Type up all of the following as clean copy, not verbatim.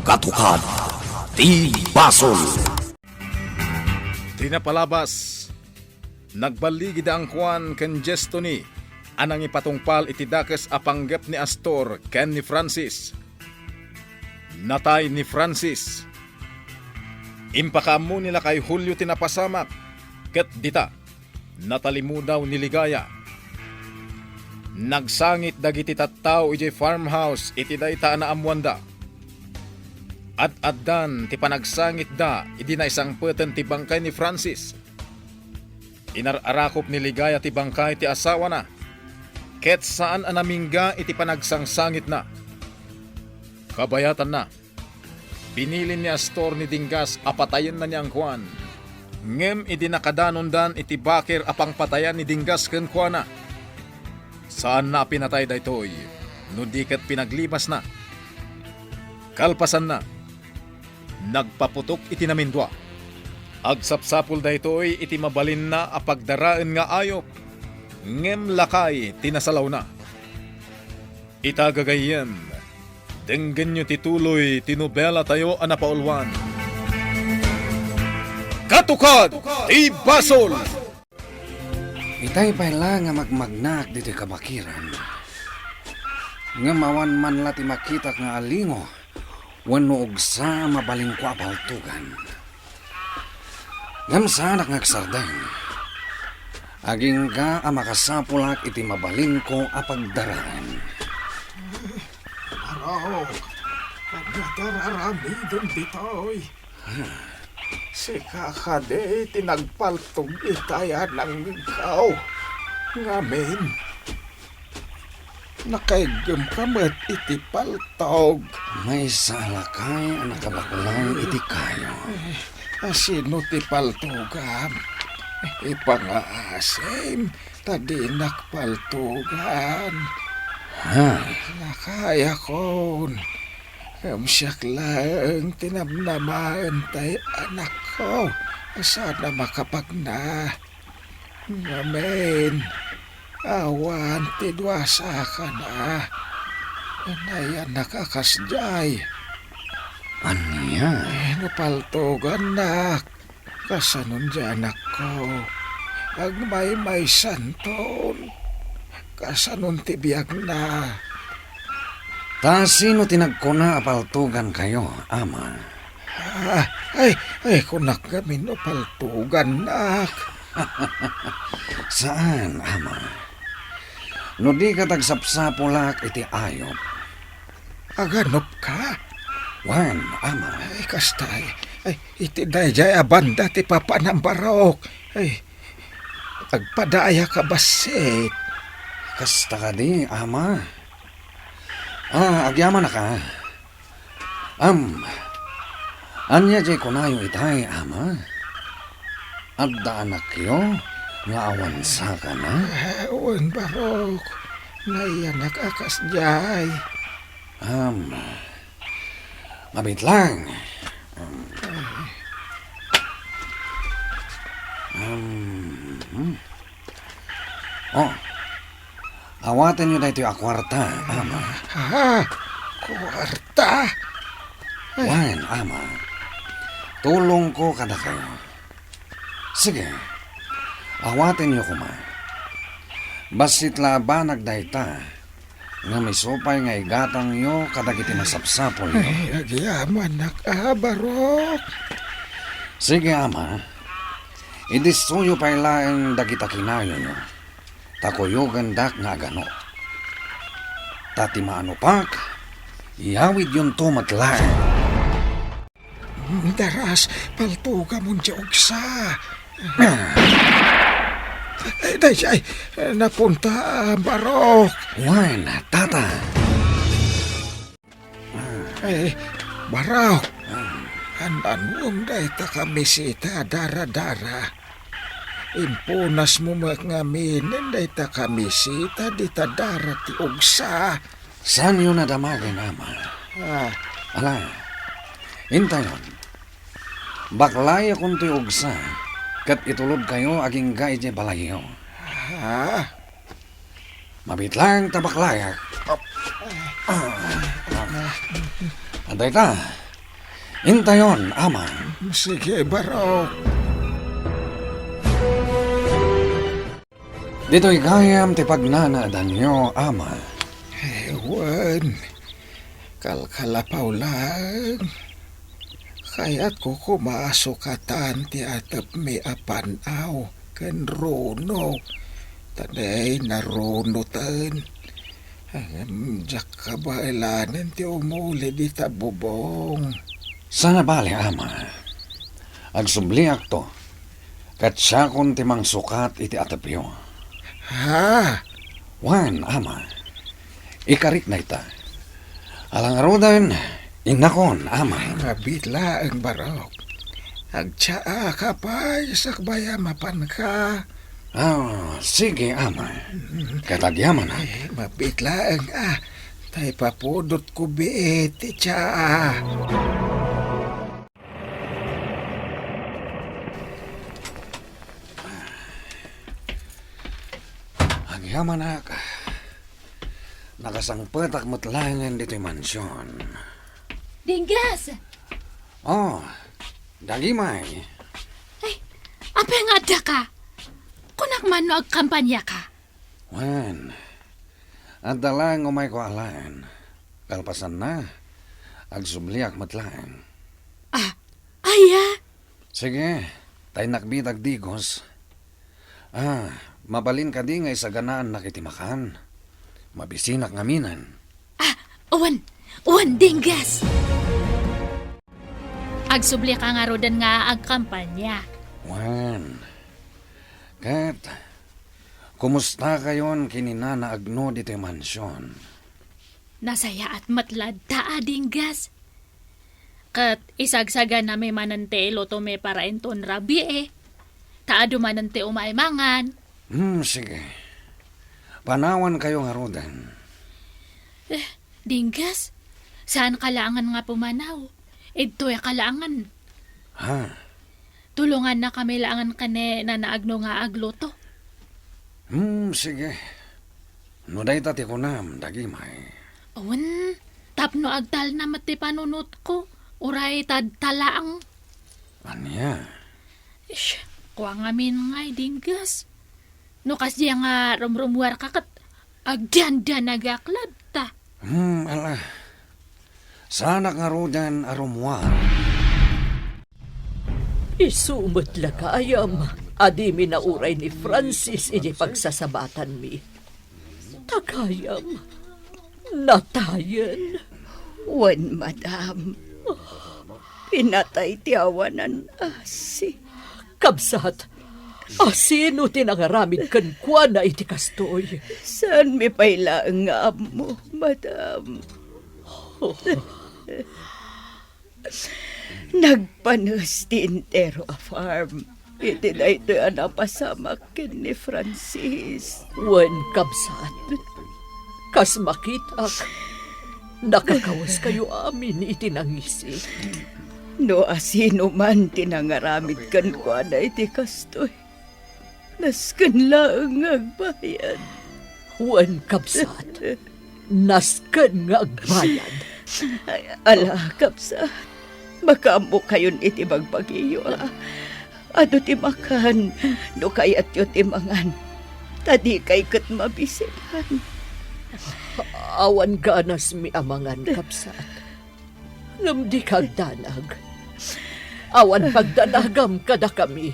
Katukad ti Basol. Tinapalabas, nagbaligid ang kuan ken gesto ni anang ipatungpal iti dakes a panggep ni Astor ken ni Francis. Natay ni Francis. Impakamu nila kay Julio tinapasamak ket dita natalimu daw ni Ligaya. Nagsangit dagiti tattaw iti farmhouse iti dayta na amwanda. At addan ti panagsangit da idi na isang peten ti bangkay ni Francis. Inararakop ni Ligaya ti bangkay ti asawa na. Ket saan anamingga iti panagsangsangit na. Kabayatan na. Binilin ni Astor ni Dingas apatayan na niyang kuan. Ngem idi nakadanondan iti bakir apang patayan ni Dingas ken kuana. Saan na pinatay daytoy? No di ket pinaglimas na. Kalpasan na. Nagpaputok iti namindwa. Agsapsapul daytoy iti mabalin na apagdaraan nga ayop. Ngem lakay tinasalaw na. Itagagayem, denggen nyo tituloy tinubela tayo anapaulwan. Katukad ti Basol! Itay pala nga magmagnak dito kabakiran. Nga mawan man lati makita nga alingo, wano og sa mabaling ko abaltugan. Ngam sanak ngagsardang, aging ka amakasapulak iti mabaling ko apagdaraan. Araw, pagnadararami dun bitoy. Si kakade tinagpaltog itayan ng ikaw. Ngamin, nakaigam kamat iti paltog. May salakay ang nakabakulay iti kayo. Sino ti paltogam? Ipangaasim, tadinak paltogan. Ha? Nakaya kon. Kamsyak lang tinamnaman tay anak ko. Sana makapagna. Ngamen, awan tidwasa ka na. Anayan nakakasjay. Anya? Napaltogan nak. Kasanon dyan ako. Agmay santon. Kasanon tibiyag na. Ta sino tinagkuna apaltugan kayo, ama? Ay, kunak kami no paltugan nak. Saan, ama? No di ka tagsapsapulak iti ayop. Aganop ka? Wan, ama. Ay, kastay. Ay, iti dayjay abanda ti papa ng barok. Ay, agpadaya ka basit. Kasta ka di, ama. Agyaman na ka. Anya jay kunayo itay, ama. Adda anak yo, nga awan sa ka na. Awan barok. Naiyan nakakasjay. Mabit lang. Awatin nyo na ito yung akwarta, ama. Kwarta? Wan, ama. Tulong ko kada kayo. Sige, awatin nyo kuma. Basit labanag dayta, nga may supay nga igatang nyo kadagiti masapsapol nyo. Ay, agyaman nakabarok. Sige, ama. Idisuyo pa ilaing dagita kinayo nyo. Takuyugan dak nga gano. Tati maanupak, iyawid yun to matlaan. Daras, paltuga mong diogsa. Ay, napunta barok. Wan, tata. Ay, barok. Anong dahita kami sita dara-dara. Impunas mo ngamin, dahita kami sita dita dara ti ugsa. Saan yun nadamagan, ama? Ala, hintayon. Baklay akong ti ugsa, kat itulod kayo aging gaidye balayo. Mabit lang tabaklayak. Aday ta, Intayon, ama. Sige, Barok. Dito'y gayam ti pagnanaadan nyo, ama. Ewan, kalkalapaw lang. Kaya't ko kumasukatan ti atap mi apanaw ken runo. Taday narunutan. Jak kabailanan ti umuli di tabubong. Sana bali, ama. Agsubliak to. Katsakon ti mang sukat iti atapyo. Ha? Wan, ama. Ikarik na ita. Alang arudan, inakon, ama. Mabitla ang Barok. Agtsaa ka pa, isakbaya mapan ka. Sige, ama. Katagyaman na. Mabitla ang tay papudot ko biit, tsaa. Agyaman na ka. Nakasangpetak matlangan dito'y mansyon. Dinggas! Oh, dagimay. Ay, apa nga ada ka? Kunak man no ag kampanya ka. Wan, at dalang umay ko alan. Kalpasan na, agsubliak matlang. Aya, Sige, tay nakbitag digos. Mabalin ka di nga isaganaan nakitimakan. Mabisinak ngaminan. uwan Dinggas! Agsubli ka nga rodan nga ag kampanya. Wan, kat, kumusta kayon kininana agno dito'y mansyon? Nasaya at matlad taa Dinggas. Kat isagsaga na may manante loto may para enton rabi Taado manante umaimangan. Sige. Panawan kayo nga rodan. Dinggas, saan kalangan nga pumanaw? Ito'y kalangan. Ha? Tulungan na kami langan kane na naagno nga agloto. Sige. Nuday tati ko nam, dagimay. Awan, tapno agtal na mati panunot ko. Uray talaang. Anya? Ish, kuha nga min nga Dinggas. No kasi nga rumrumwar kakat agdyan nagaklad ta. Ala. Sana nga rodan arumwa. Isumot la kaayam. Adi mi na uray ni Francis iji pagsasabatan mi. Takayam. Natayan. Wan, madam. Pinatay tiyawanan asi. Kabsat. Asino tinangaramid kan kwa na iti kastoy. Saan mi payla nga amo, madam? Nagpanos ti intero a farm. Iti na ito ang napasamak kin ni Francis. Wen kabsat. Kas makitak. Nakakawas kayo amin iti nangisi. No asino man tinangaramid kan kwa na iti kastoy. Naskan lang agbayad. Wen kabsat. Nasken nga agbayad. Ala, kapsa. Makamo kayon iti bagbagiyo. Ado ti makan, no kayat yo ti mangan. Tadi kay kat mabisilan. Awan ganas mi amangan kapsat. Ngamdi kag danag. Awan pagdanagam kada kami.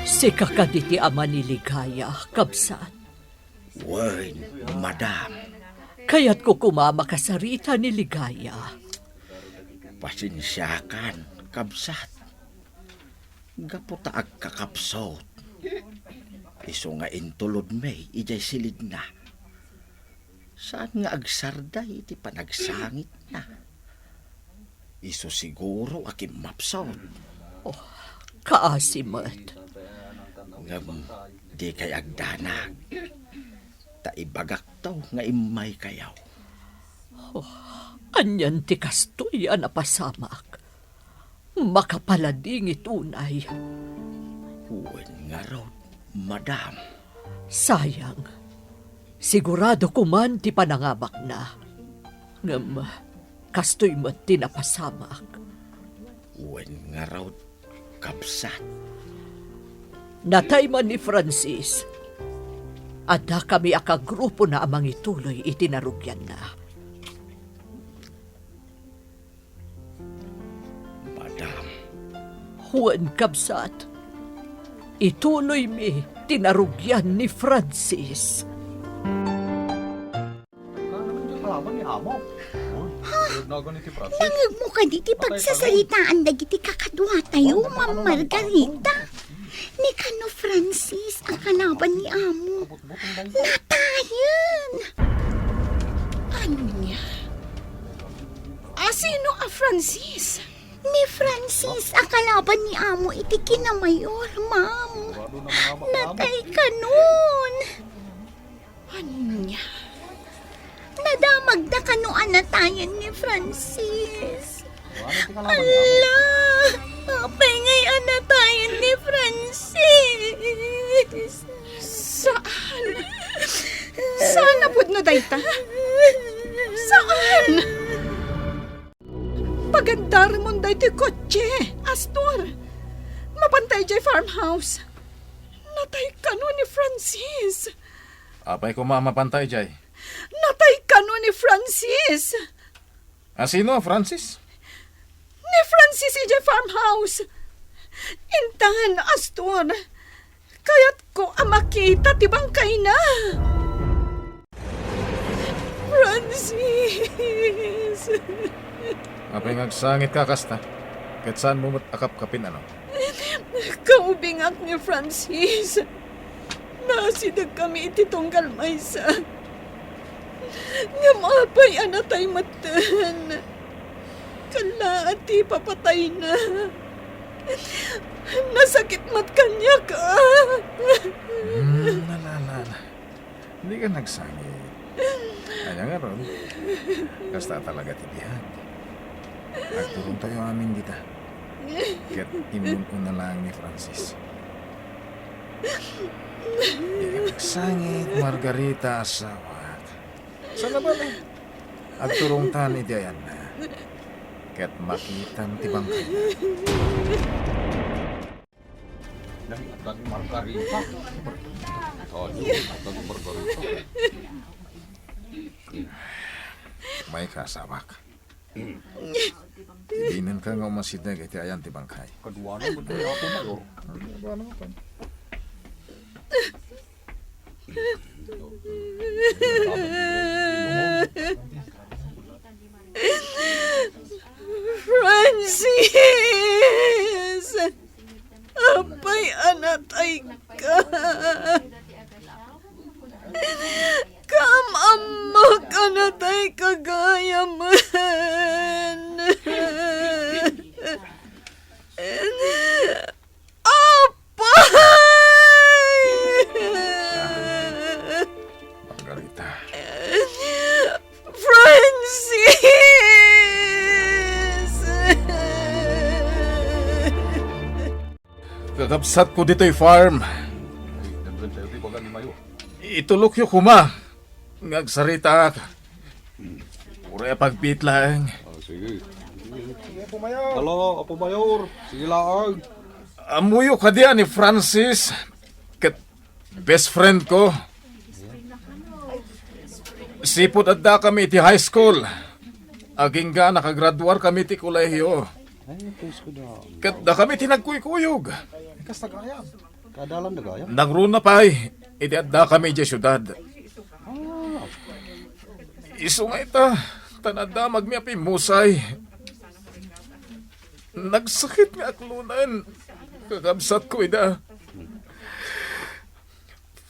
Si kakaditi ama ni Ligaya, kapsat. Wen, madam. Kaya't ko kumama kasarita ni Ligaya. Pasensyakan, kabsat. Gaputa ag kakapsot. Iso nga intulod may, ijay silid na. Saan nga agsarday, iti panagsangit na. Iso siguro akim mapsot. Kaasimat. Ngam, di kay agdanag. Taibagak daw nga imay kayaw. Anyan ti kastoy a napasamak. Makapalading itunay. Uwan nga raw, madam. Sayang. Sigurado ko man ti panangabak na. Ngam, kastoy mo't tinapasamak. Wen nga raw kabsat. Natay man ni Francis. Ada kami akagrupo na amang ituloy itinarugyan na. Madam, Huwag kabsat. Ituloy mi tinarugyan ni Francis. Nangag mo ka diti pagsasalitaan dagiti kakadwa tayo, Ma'am Margarita. Ni Kano Francis ang kalaban ni Amo. Natayan! Anya? Sino a Francis? Ni Francis ang kalaban ni Amo iti kinamayor, Ma'am. Natay ka nun. Anya? Nadamag na kanuan na tayo ni Francis. Ala! Apay ngayon na tayo ni Francis. Saan? Saan na pud no dayta? Saan? Pagandar mo dayti kotse, Astor. Mapantay jay farmhouse. Natay kano ni Francis. Apay ko mamapantay, Jay. Natay kano ni Francis. Sino, Francis? Ni Francis ije farmhouse. Intahan, Astor. Kaya't ko makita ti bangkay na. Francis. Apay ngagsangit ka, kasta. Kat saan mo akap-kapin, ano? Kaubingak ni Francis. Nasidag kami iti tunggal maysa. Nga mapay anatay matan. Kala ati papatay na. Nasakit mat kanya ka. Nalala. Hindi ka nagsangit. Kaya nga ron. Kasta talaga tibiyag. Nagturong tayo amin dita. Kat imun na lang ni Francis. Hindi ka nagsangit, Margarita asawat. Sana ba na? Agturong tan iti ayan na. Kat makitan tibang kanya. May kasawak. Tibinan ka nga umasid na iti ayan tibang kay. Francis! Apay anatay ka. Kamamag anatay kagaya man. Apay! Margarita. Francis! Kakabsat ko dito'y farm. Itulok yung kuma. Ngagsarita ka. Pura pagpit lang. Halo, Apo Mayor. Sige lang. Amuyo ka diyan ni Francis. Kat best friend ko. Sipot adda kami ti high school. Aging ga nakagraduar kami ti kolehiyo. Kat da kami ti nagkuykuyog. Kadalan na gaya. Nagruna pa'y. Iti adda kami di syudad. Iso nga ita. Tanada magmiapi musay. Nagsakit nga aklunan. Kakabsat ko ida.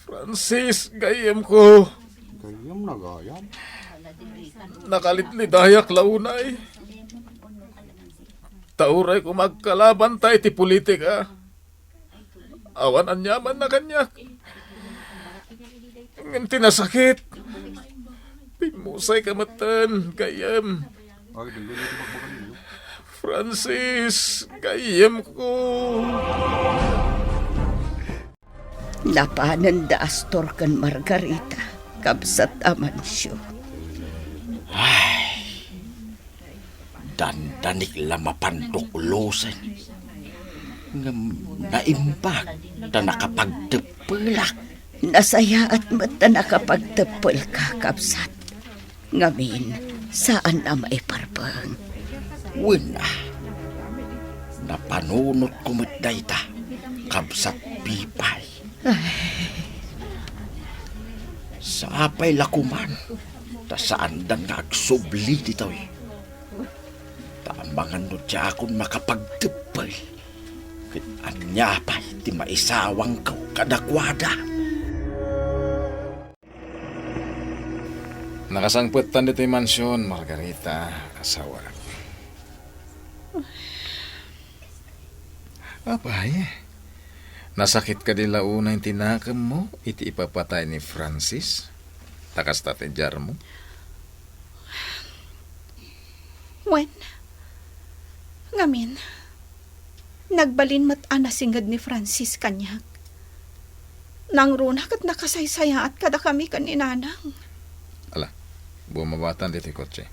Francis, gayem ko. Gayam na gaya. Nakalitlidayak launay. Tauray ko magkalaban tayo ti politika. Awan anyaman na kanyak. Ang tinasakit. Pimusay kamatan, gayem. Ay, dili ito magbagan niyo. Francis, gayem ko. Lapanan da Astor kan Margarita. Kabsat aman siyo. dandanik lamapandok ulosan. Nga naimbag na nakapagtepelak. Nasaya at mata nakapagtepel ka, Kapsat. Ngamin, saan na maiparpang? Wala. Napanunot ko matday ta. Kabsat pipay. Sa apay lakuman. Ta saan dan nga agsubli dito eh. Taambangan no siya akong makapagtepel. Kit anya pa'y ti maisawang kau kadakwada. Nakasangputan dito yung mansyon, Margarita, asawa. Abay, nasakit ka dila una yung tinakam mo, iti ipapatay ni Francis. Takas tatinjar mo. Wen, ngamin, nagbalin mat anasingad ni Francis kanyak. Nang runak at nakasaysaya at kada kami kaninanang. Ala, bumabatan dito yung kotse.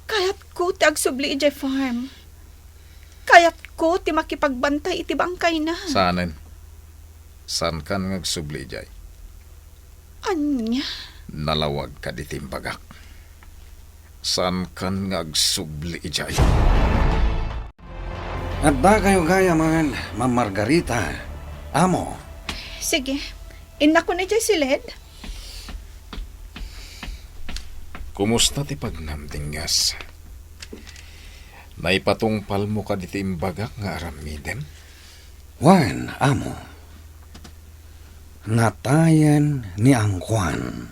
Kaya't ko ti agsubli iti farm. Kaya't ko ti makipagbantay iti bangkay na. Saanin? Saan ka ngagsubli jay? Anya? Nalawag ka dito yung bagak. Saan ka ngagsubli jay? At da kayo gaya man, Ma'am Margarita. Amo, Sige, ina ko na dyan si Led. Kumusta ti pagnamdingas? Naipatungpal mo ka dito yung bagak nga aramiden? wan, amo. Natayan ni Angkwan.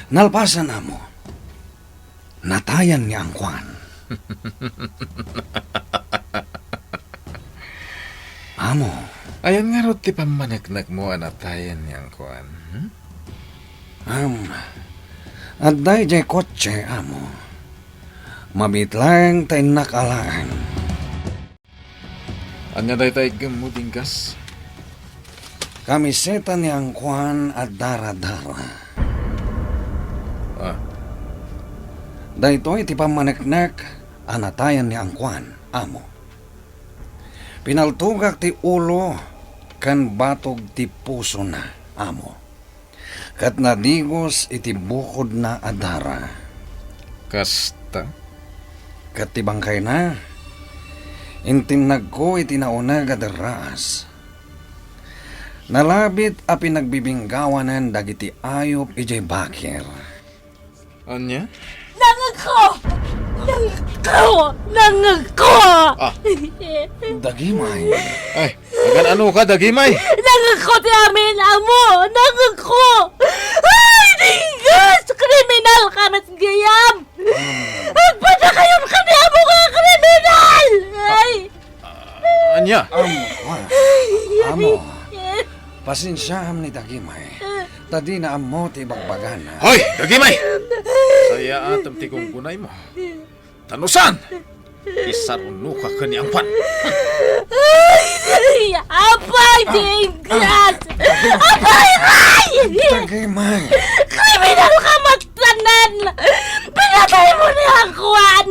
Nalpasan, amo. Natayan ni Angkwan. Amo, Ayan nga ro ti pamanagnak mo anatayan niyang kuan. at day jay kotse, amo. Mabitlang tayo nakalaan. Anya day tayo gamuding gas? Kamiseta ni Angkwan at dara-dara. Ah, Daytoy ti pamanagnak anatayan ni Angkwan, amo. Pinaltugak ti ulo kan batog ti puso na, amo. Kat nadigos iti bukod na adara. kasta? Kat ti bangkay na, intinag ko iti naunag adaraas. Nalabit a pinagbibinggawanan dagiti ayop ijay bakir. Anya? Nangako! Ah. Dagimay, Ay, agan ano ka, dagimay? Nangako ti amin, amo! Nangako! Ay, dingas! Kriminal ka na gayam! Agpada kayon ka ni amo ka kriminal! Ay! Anya? amo. Pasinsyahan ni Dagimay. Tadi na amo ti bagbagan. Hoy, dagimay! Saya atam ti kong kunay mo. Tanusan! Isaruno ka kanyangpan. Ay! Apay, dingas! Apay, ay! Dagimay! Kriminal ka magtanan! Pinatay mo ni Angkwan!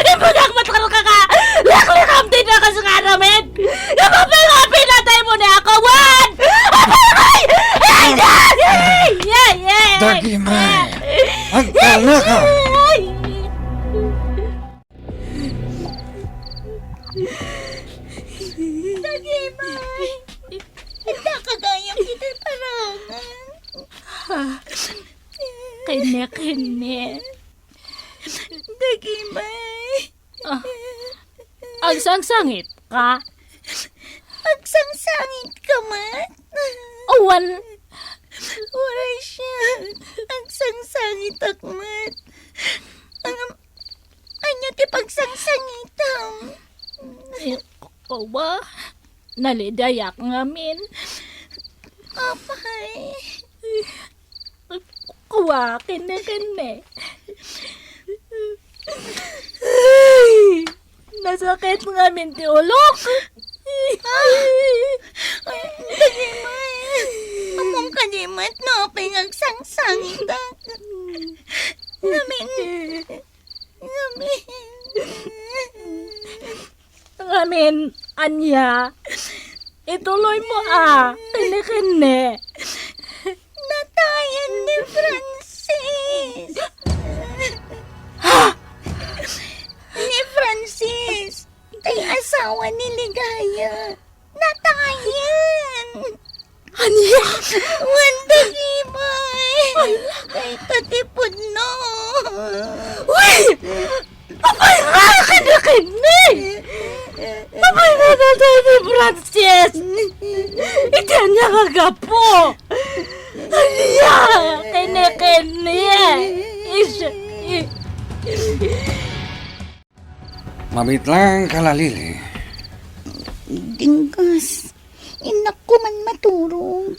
Ipunak matkal ka ka! Laklikam din na ka sa karamin! Kapapay nga pinatay mo ni Angkwan! Apay! Ay! Ay! Ay! Dagimay! Agtal na ka! Dagimay! Hindi kagayang kita parangan. Kine. Dagimay! Ang sangsangit ka? Agsangsangit ka man. Awan! Wala siya. Agsangsangit akmat. Anya ti pagsangsangitam. Kawa? Nalidayak ngamin. Apay. Kuwakin na kane. Ay! Nasakit ngamin ti ulok. Dagimay. Among kanimat no, apay ngagsangsangit Ngamin. Ngamin. Ngamin, Anya. Ituloy mo Kini-kini. Natayan ni Francis. Ni Francis. Kay asawa ni Ligaya. Natayan. Anya! Wanda Gimay. Kay tatipod no. Uy! Apay nga! Kini-kini! Apay nga natay ni Francis! Iti niya kagapo! Anya! Kini-kini! Mabit lang kalalili. Dinggas. Inak ko man maturog.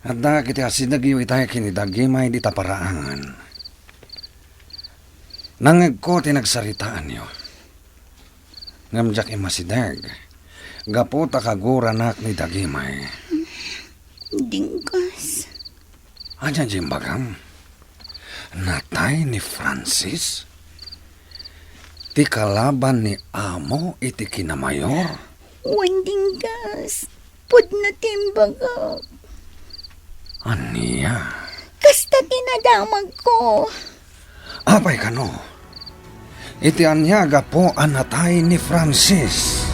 At da kiti asinagyo itay kinidagimay di taparaan. Nangag ko tinagsaritaan nyo. Ngamjak imasidag. Gapo takagura nak ni dagimay. Dinggas. Anya jimbagam. Natay ni Francis. Ti kalaban ni amo iti kinamayor. Dinggas. Pud na timbaga. Aniya. Kasta tinadamag ko. Apay kano. Iti anyaga po anatay ni Francis.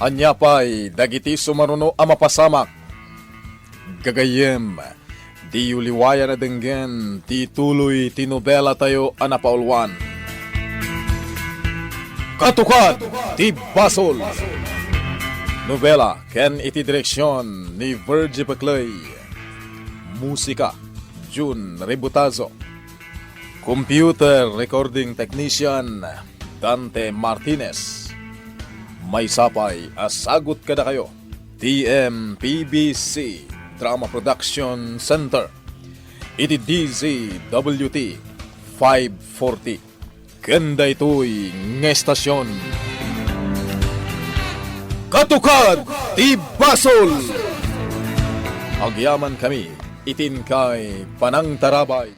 Anyapay, dagiti sumaruno a mapasamak. Gagayem, di uliwaya na denggen, ti tuloy ti nobela tayo anapaulwan. Katukad, ti basol. Nobela, ken iti direksyon ni Virgie Paclay. Musika, June Rebutazo. Computer recording technician, Dante Martinez. May sapay, asagot kada kayo. TMPBC Drama Production Center. Iti DZWT 540. Kanda ito'y ngestasyon. Katukad ti Basol! Agyaman kami, itin kay Panang Tarabay.